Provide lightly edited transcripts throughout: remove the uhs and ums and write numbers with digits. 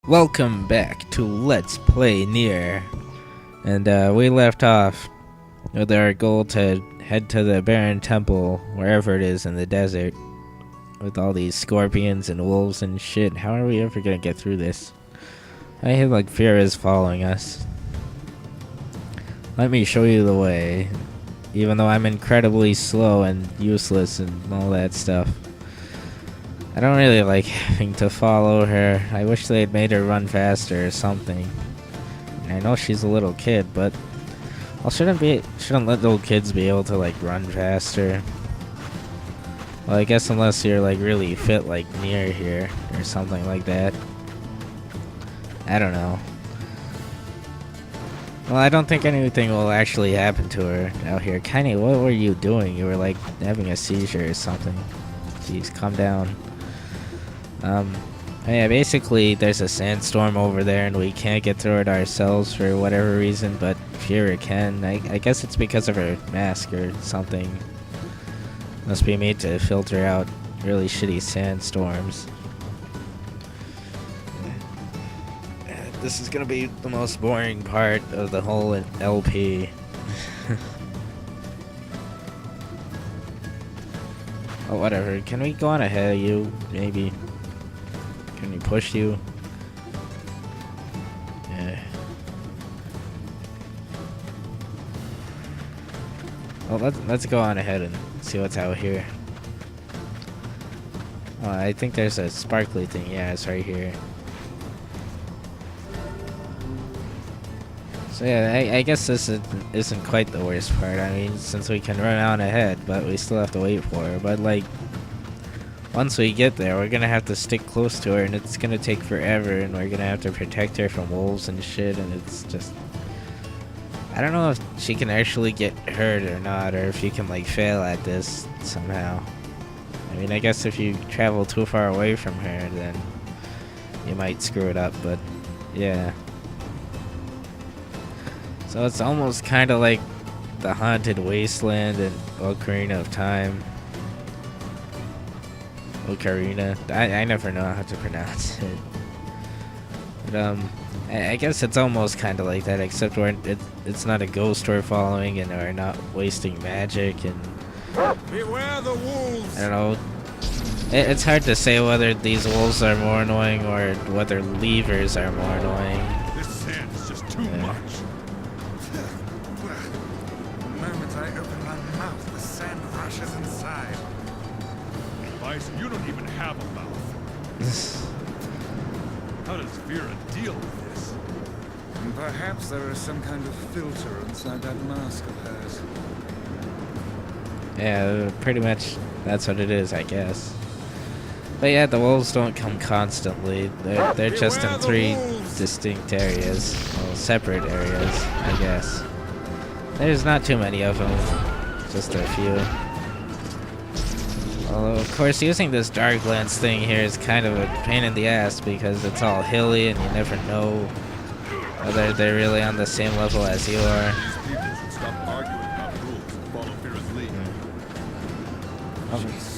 Welcome back to Let's Play NieR. And we left off with our goal to head to the Barren Temple, wherever it is in the desert, with all these scorpions and wolves and shit. How are we ever gonna get through this? I feel like fear is following us. Let me show you the way, even though I'm incredibly slow and useless and all that stuff. I don't really like having to follow her. I wish they had made her run faster or something. I know she's a little kid, but shouldn't let little kids be able to like run faster. Well, I guess unless you're like really fit like NieR here or something like that. I don't know. Well, I don't think anything will actually happen to her out here. Kenny, what were you doing? You were like having a seizure or something. Jeez, calm down. Yeah, basically there's a sandstorm over there and we can't get through it ourselves for whatever reason, but Fira can. I guess it's because of her mask or something. Must be made to filter out really shitty sandstorms. This is gonna be the most boring part of the whole LP. Oh, whatever. Can we go on ahead of you, maybe? Can we push you? Yeah. Well, let's go on ahead and see what's out here. Oh, I think there's a sparkly thing. Yeah, it's right here. So yeah, I guess this isn't quite the worst part. I mean, since we can run on ahead, but we still have to wait for her. But like, once we get there, we're gonna have to stick close to her, and it's gonna take forever, and we're gonna have to protect her from wolves and shit, and it's just... I don't know if she can actually get hurt or not, or if you can like fail at this somehow. I mean, I guess if you travel too far away from her, then you might screw it up, but yeah. So it's almost kind of like the Haunted Wasteland and Ocarina of Time. Ocarina. I never know how to pronounce it. But I guess it's almost kind of like that, except it's not a ghost we're following, and we're not wasting magic, and beware the wolves. I don't know. It's hard to say whether these wolves are more annoying or whether levers are more annoying. This sand's just too much. The moment I open my mouth, the sand rushes inside. Bison, you don't even have a mouth. How does Vera deal with this? Perhaps there is some kind of filter inside that mask of hers. Yeah, pretty much that's what it is, I guess. But yeah, the wolves don't come constantly. They're just in three distinct areas. Well, separate areas, I guess. There's not too many of them. Just a few. Although, of course, using this Darklands thing here is kind of a pain in the ass because it's all hilly and you never know whether they're really on the same level as you are.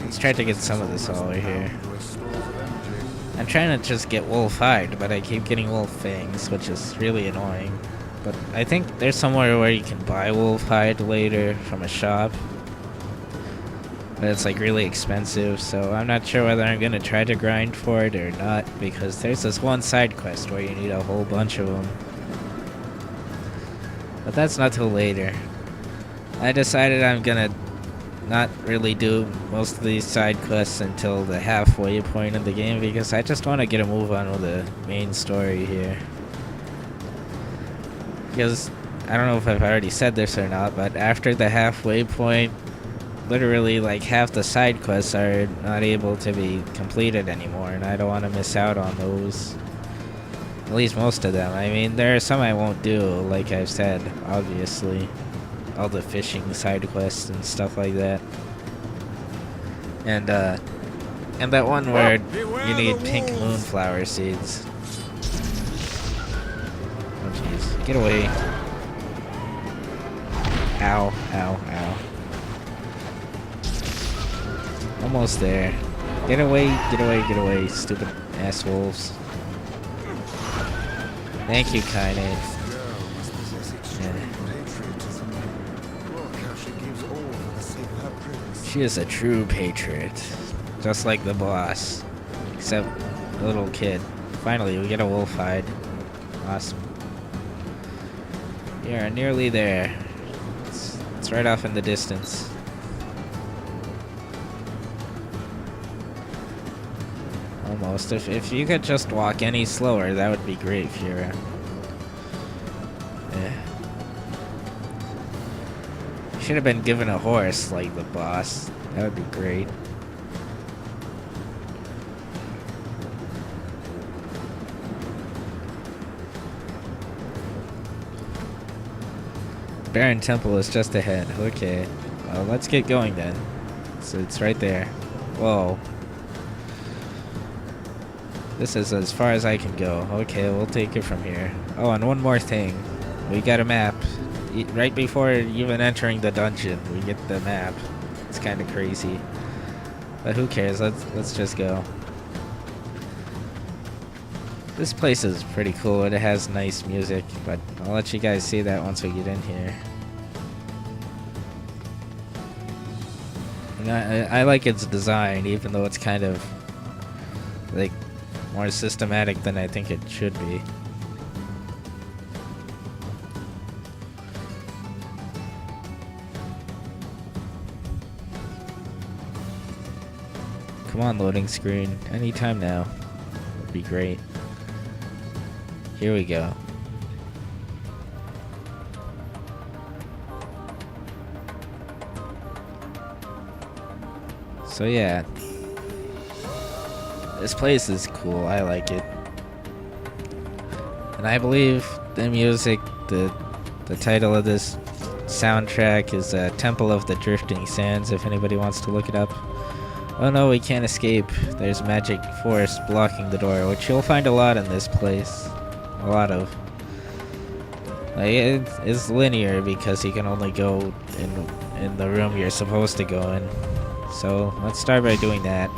Let's try to get some of this over here. I'm trying to just get wolf hide, but I keep getting wolf fangs, which is really annoying. But I think there's somewhere where you can buy wolf hide later from a shop. But it's like really expensive, so I'm not sure whether I'm gonna try to grind for it or not, because there's this one side quest where you need a whole bunch of them. But that's not till later. I decided I'm gonna not really do most of these side quests until the halfway point of the game, because I just want to get a move on with the main story here. Because, I don't know if I've already said this or not, but after the halfway point, literally like half the side quests are not able to be completed anymore, and I don't want to miss out on those. At least most of them. I mean, there are some I won't do, like I've said, obviously. All the fishing side quests and stuff like that. And that one where you need pink moonflower seeds. Oh jeez. Get away. Ow, ow, ow. Almost there. Get away, stupid ass wolves. Thank you, Kaine. This girl must possess extreme patriotism. Look how she gives all for the sake of her prince. She is a true patriot, just like the boss, except a little kid. Finally, we get a wolf hide. Awesome. We are nearly there. It's right off in the distance. Almost. If you could just walk any slower, that would be great, Fira. Yeah. You should have been given a horse like the boss. That would be great. The Barren Temple is just ahead. Okay. Well, let's get going then. So it's right there. Whoa. This is as far as I can go. Okay, we'll take it from here. Oh, and one more thing. We got a map. Right before even entering the dungeon, we get the map. It's kind of crazy. But who cares? Let's just go. This place is pretty cool. It has nice music, but I'll let you guys see that once we get in here. And I like its design, even though it's kind of like more systematic than I think it should be. Come on, loading screen. Anytime now. Would be great. Here we go. So yeah. This place is cool. I like it. And I believe the music, the title of this soundtrack is Temple of the Drifting Sands, if anybody wants to look it up. Oh no, we can't escape. There's magic force blocking the door, which you'll find a lot in this place. A lot of. Like, it's linear because you can only go in the room you're supposed to go in. So let's start by doing that.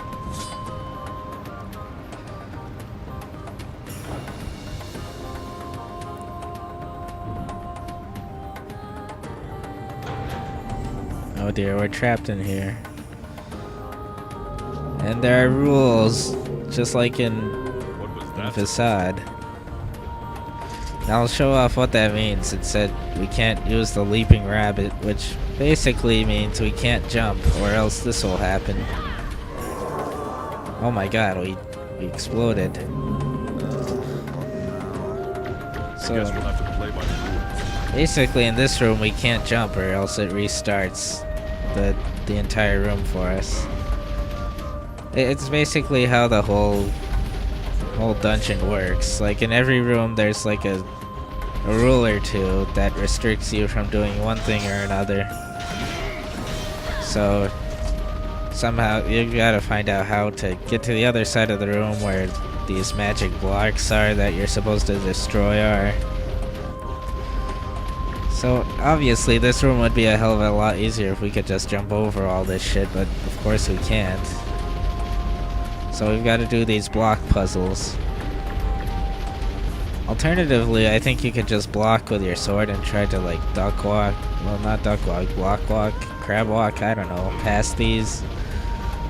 Oh dear, we're trapped in here. And there are rules, just like in Facade. Now I'll show off what that means. It said we can't use the leaping rabbit, which basically means we can't jump, or else this will happen. Oh my god, we exploded. So Guess we'll have to play by the rules. basically in this room we can't jump, or else it restarts the entire room for us. It's basically how the whole dungeon works. Like in every room there's like a rule or two that restricts you from doing one thing or another. So somehow you gotta find out how to get to the other side of the room where these magic blocks are that you're supposed to destroy are. So obviously this room would be a hell of a lot easier if we could just jump over all this shit, but of course we can't. So we've got to do these block puzzles. Alternatively, I think you could just block with your sword and try to like duck walk, well not duck walk, block walk, crab walk, I don't know, past these.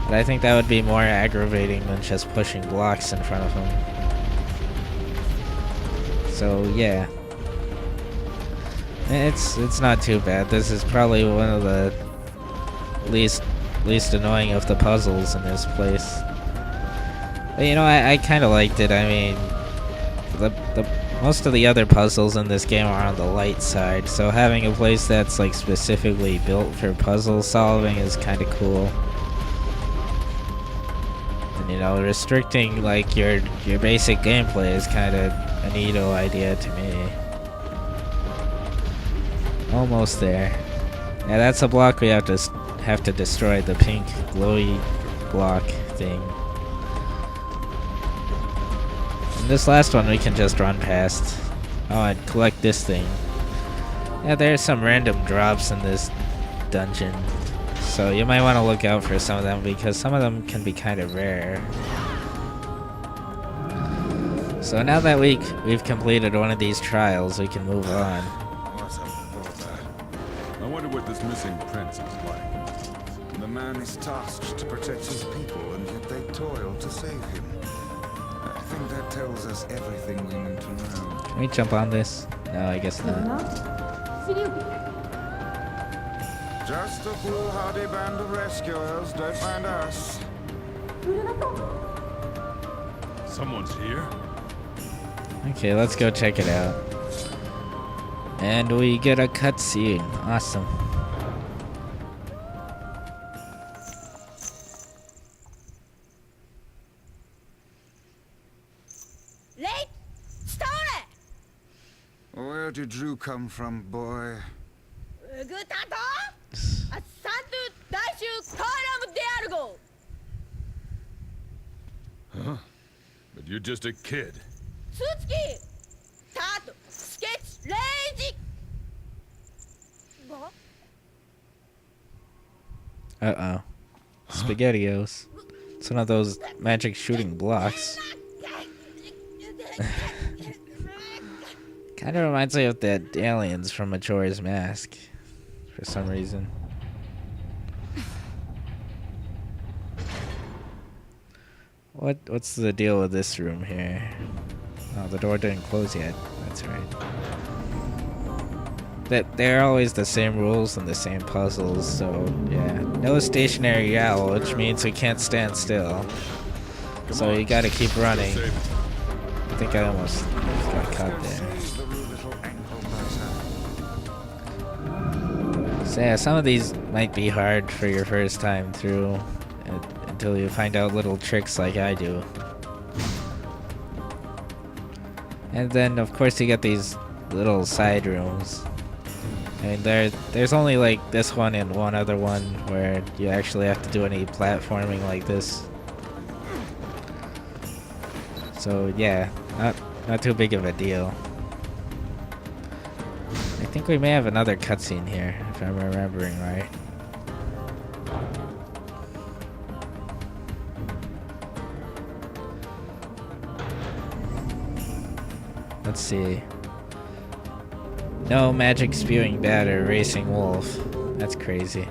But I think that would be more aggravating than just pushing blocks in front of them. So yeah. It's not too bad. This is probably one of the least annoying of the puzzles in this place. But, you know, I kind of liked it. I mean, the most of the other puzzles in this game are on the light side, so having a place that's like specifically built for puzzle solving is kind of cool. And you know, restricting like your basic gameplay is kind of a neato idea to me. Almost there. Yeah, that's a block we have to destroy, the pink glowy block thing. And this last one we can just run past. Oh, and collect this thing. Yeah, there's some random drops in this dungeon, so you might want to look out for some of them because some of them can be kind of rare. So now that we've completed one of these trials, we can move on. What a bother. I wonder what this missing prince is like. The man is tasked to protect his people, and yet they toil to save him. I think that tells us everything we need to know. Can we jump on this? No, I guess not. Just a foolhardy band of rescuers, don't mind us. Someone's here? Okay, let's go check it out. And we get a cutscene. Awesome. Late? Stone Where did you come from, boy? it! Good tato? A santu daishu karam de argo! Huh? But you're just a kid. Sutsuki! Tato! Sketch! Lazy! What? Uh-oh. SpaghettiOs. It's one of those magic shooting blocks. Kind of reminds me of the aliens from Majora's Mask. For some reason. What's the deal with this room here? Oh, the door didn't close yet. That's right. They're always the same rules and the same puzzles, so yeah. No stationary owl, which means we can't stand still. So you gotta keep running. I think I almost got caught there. Save the little ankle biter. So yeah, some of these might be hard for your first time through until you find out little tricks like I do. And then of course you get these little side rooms. I mean there's only like this one and one other one where you actually have to do any platforming like this. So yeah, not too big of a deal. I think we may have another cutscene here, if I'm remembering right. Let's see. No magic spewing batter racing wolf. That's crazy.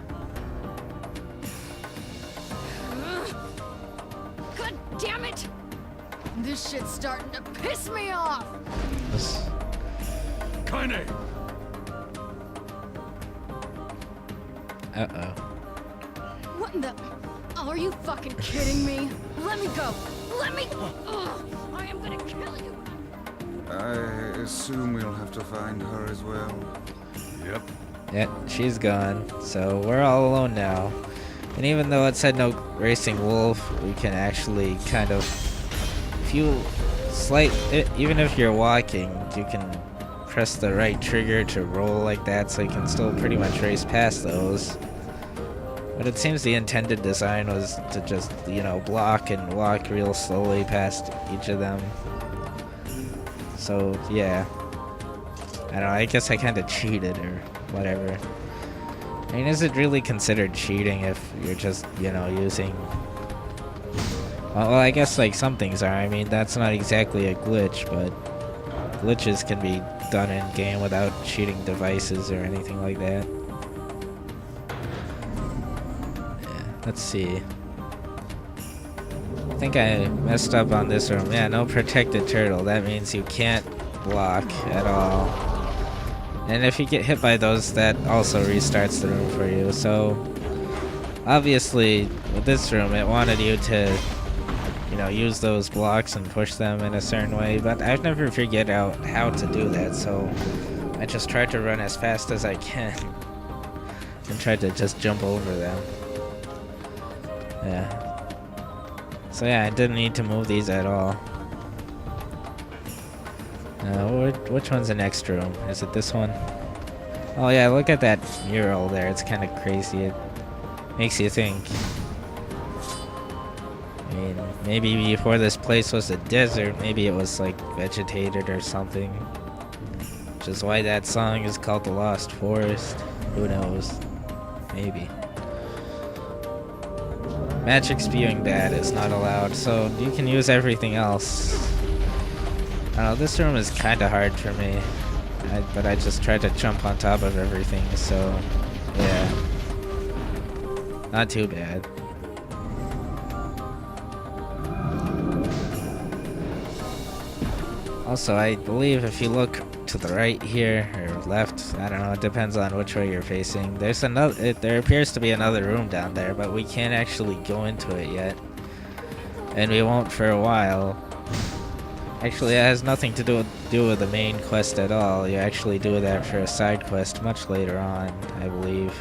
God damn it! This shit's starting to piss me off! This- Kaine! Uh-oh. What in the... Are you fucking kidding me? Let me go! Let me... Ugh, I am gonna kill you! I assume we'll have to find her as well. Yep. Yeah, she's gone. So we're all alone now. And even though it said no racing wolf, we can actually kind of... even if you're walking, you can press the right trigger to roll like that, so you can still pretty much race past those. But it seems the intended design was to just, you know, block and walk real slowly past each of them. So, yeah. I don't know, I guess I kind of cheated or whatever. I mean, is it really considered cheating if you're just, you know, using... Well, I guess, like, some things are. I mean, that's not exactly a glitch, but glitches can be done in-game without cheating devices or anything like that. Yeah, let's see. I think I messed up on this room. Yeah, no protected turtle. That means you can't block at all. And if you get hit by those, that also restarts the room for you. So, obviously, with this room, it wanted you to, you know, use those blocks and push them in a certain way. But I've never figured out how to do that, so I just tried to run as fast as I can. And tried to just jump over them. Yeah. So yeah, I didn't need to move these at all. Which one's the next room? Is it this one? Oh yeah, look at that mural there. It's kind of crazy. It makes you think. I mean, maybe before this place was a desert, maybe it was like vegetated or something. Which is why that song is called The Lost Forest. Who knows? Maybe. Magic spewing bat is not allowed, so you can use everything else. don't know, this room is kind of hard for me. But I just tried to jump on top of everything, so yeah. Not too bad. Also, I believe if you look to the right here, or left, I don't know, it depends on which way you're facing. There's another, there appears to be another room down there, but we can't actually go into it yet. And we won't for a while. Actually, it has nothing to do with the main quest at all. You actually do that for a side quest much later on, I believe.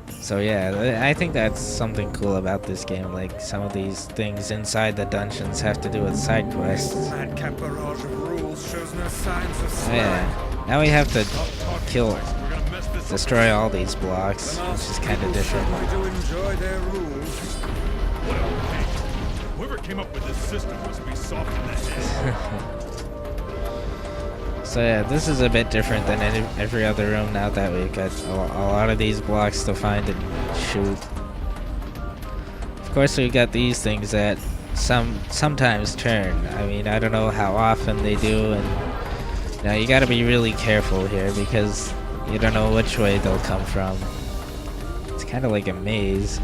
So yeah, I think that's something cool about this game. Like, some of these things inside the dungeons have to do with side quests. Madcap barrage of rules shows no signs of Oh, slide. yeah. Now we have to destroy all these blocks, which is kind of different. Certainly do enjoy their rules. Well, hey, whoever came up with this system must be soft in the head. So yeah, this is a bit different than every other room now that we've got a lot of these blocks to find and shoot. Of course, we've got these things that sometimes turn. I mean, I don't know how often they do, and now you gotta be really careful here because you don't know which way they'll come from. It's kind of like a maze.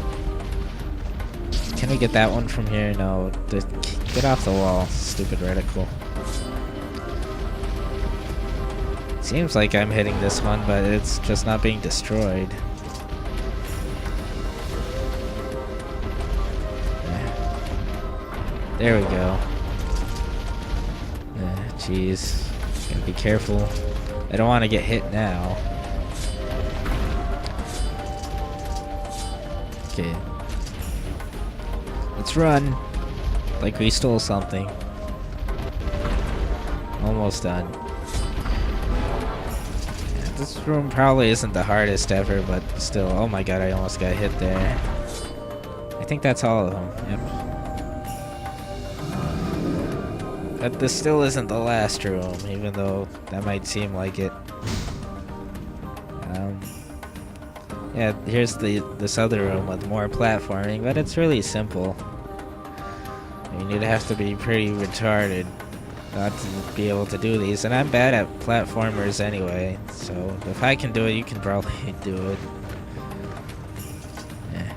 Can we get that one from here? No. Get off the wall, stupid reticle. Seems like I'm hitting this one, but it's just not being destroyed. There we go. Jeez. Gotta be careful. I don't want to get hit now. Okay. Let's run. Like we stole something. Almost done. This room probably isn't the hardest ever, but still. Oh my god, I almost got hit there. I think that's all of them. Yep. But this still isn't the last room, even though that might seem like it. Yeah, here's this other room with more platforming, but it's really simple. I mean, you'd have to be pretty retarded not to be able to do these, and I'm bad at platformers anyway, so if I can do it, you can probably do it. Yeah.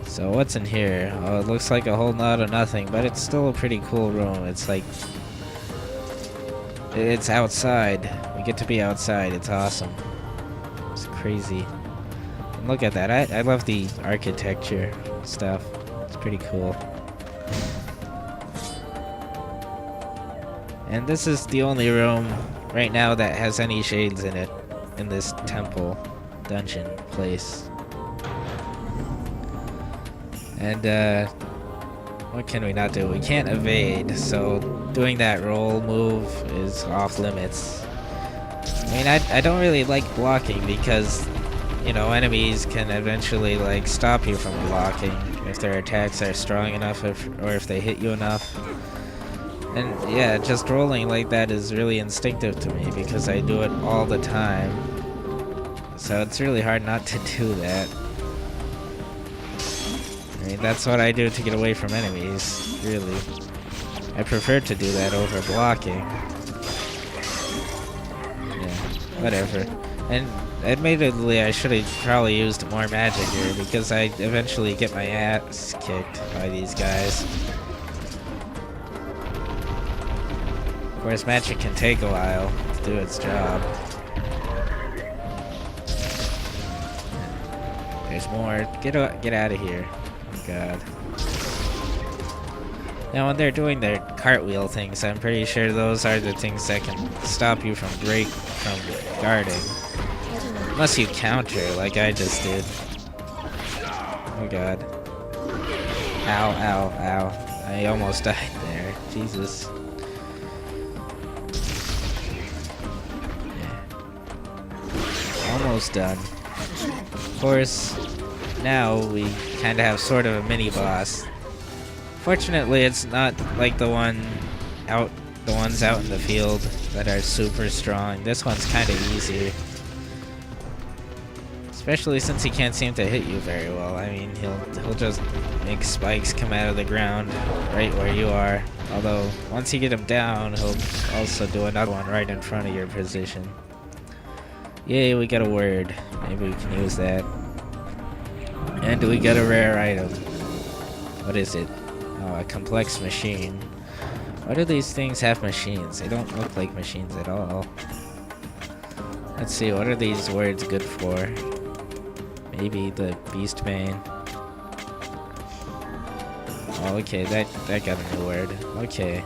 So what's in here? Oh, it looks like a whole lot of nothing, but it's still a pretty cool room. It's like, it's outside. We get to be outside. It's awesome. It's crazy. And look at that. I love the architecture stuff. It's pretty cool. And this is the only room right now that has any shades in it, in this temple dungeon place. And what can we not do? We can't evade, so doing that roll move is off limits. I mean, I don't really like blocking because, you know, enemies can eventually like stop you from blocking if their attacks are strong enough, or if they hit you enough. And yeah, just rolling like that is really instinctive to me because I do it all the time. So it's really hard not to do that. I mean, that's what I do to get away from enemies, really. I prefer to do that over blocking. Yeah, whatever. And admittedly, I should have probably used more magic here because I eventually get my ass kicked by these guys. Of course, magic can take a while to do its job. There's more. Get out of here. Oh god. Now, when they're doing their cartwheel things, I'm pretty sure those are the things that can stop you from guarding. Unless you counter, like I just did. Oh god. Ow, ow, ow. I almost died there. Jesus. Almost done. Of course, now we kind of have sort of a mini boss. Fortunately, it's not like the ones out in the field that are super strong. This one's kind of easy. Especially since he can't seem to hit you very well. I mean, he'll just make spikes come out of the ground right where you are. Although, once you get him down, he'll also do another one right in front of your position. Yay, we got a word. Maybe we can use that. And we got a rare item. What is it? Oh, a complex machine. Why do these things have machines? They don't look like machines at all. Let's see, what are these words good for? Maybe the beast bane. Oh, okay, that got a new word. Okay.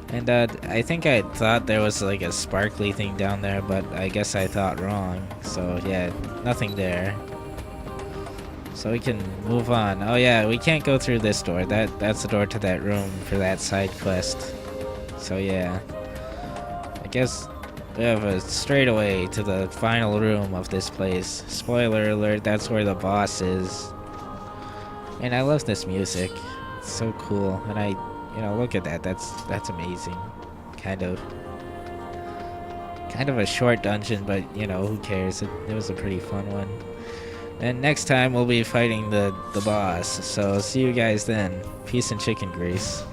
And I think I thought there was like a sparkly thing down there, but I guess I thought wrong. So yeah, nothing there. So we can move on. Oh yeah, we can't go through this door. That's the door to that room for that side quest. So yeah. I guess we have a straightaway to the final room of this place. Spoiler alert, that's where the boss is. And I love this music. It's so cool. And look at that. That's amazing. Kind of a short dungeon, but who cares? It was a pretty fun one. And next time we'll be fighting the boss. So see you guys then. Peace and chicken grease.